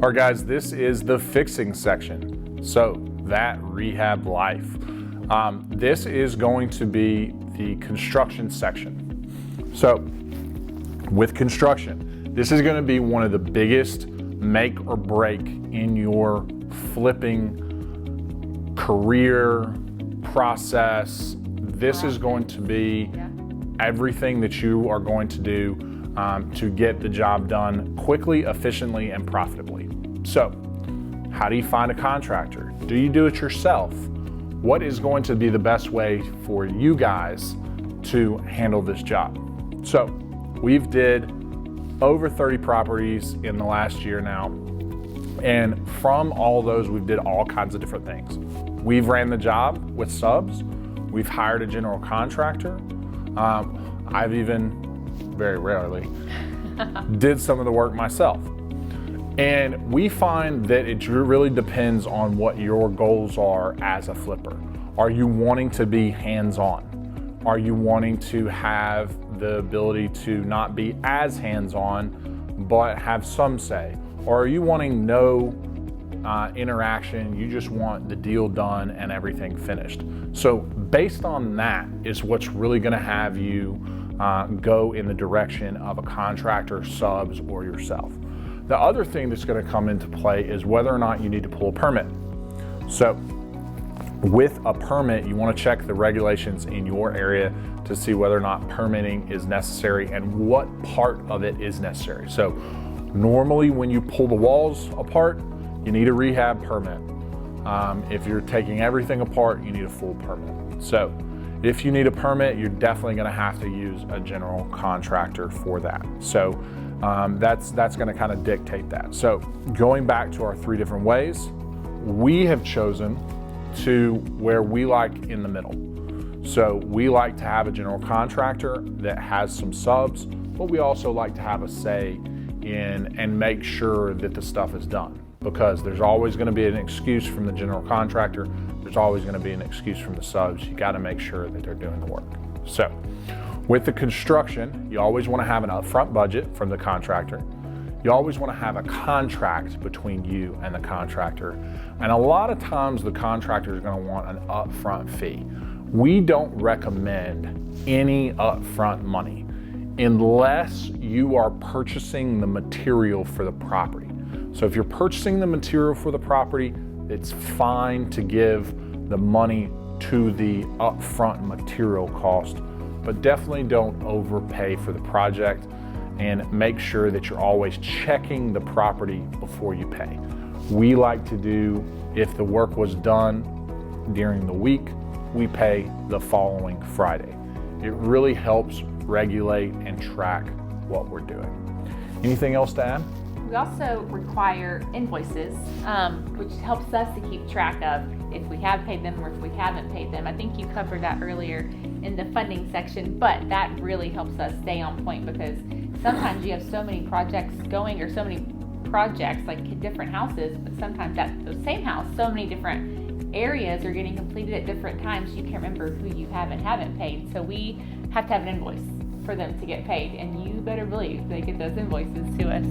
All right, guys, this is the fixing section. So that rehab life. This is going to be the construction section. So with construction, this is going to be one of the biggest make or break in your flipping career process. This is going to be everything that you are going to do to get the job done quickly, efficiently, and profitably. So, how do you find a contractor? Do you do it yourself? What is going to be the best way for you guys to handle this job? So, we've did over 30 properties in the last year now. And from all those, we've did all kinds of different things. We've ran the job with subs. We've hired a general contractor. I've even, very rarely, did some of the work myself. And we find that it really depends on what your goals are as a flipper. Are you wanting to be hands-on? Are you wanting to have the ability to not be as hands-on, but have some say? Or are you wanting no interaction, you just want the deal done and everything finished? So based on that is what's really gonna have you go in the direction of a contractor, subs, or yourself. The other thing that's gonna come into play is whether or not you need to pull a permit. So with a permit, you wanna check the regulations in your area to see whether or not permitting is necessary and what part of it is necessary. So normally when you pull the walls apart, you need a rehab permit. If you're taking everything apart, you need a full permit. So if you need a permit, you're definitely gonna have to use a general contractor for that. So that's gonna kind of dictate that. So going back to our 3 different ways, we have chosen to where we like in the middle. So we like to have a general contractor that has some subs, but we also like to have a say in and make sure that the stuff is done, because there's always going to be an excuse from the general contractor. There's always going to be an excuse from the subs. You got to make sure that they're doing the work. So with the construction, you always want to have an upfront budget from the contractor. You always want to have a contract between you and the contractor. And a lot of times the contractor is going to want an upfront fee. We don't recommend any upfront money unless you are purchasing the material for the property. So if you're purchasing the material for the property, it's fine to give the money to the upfront material cost, but definitely don't overpay for the project, and make sure that you're always checking the property before you pay. We like to do, if the work was done during the week, we pay the following Friday. It really helps regulate and track what we're doing. Anything else to add? We also require invoices, which helps us to keep track of if we have paid them or if we haven't paid them. I think you covered that earlier in the funding section, but that really helps us stay on point, because sometimes you have so many projects going, or so many projects, like different houses, but sometimes at the same house, so many different areas are getting completed at different times. You can't remember who you have and haven't paid. So we have to have an invoice for them to get paid, and you better believe they get those invoices to us.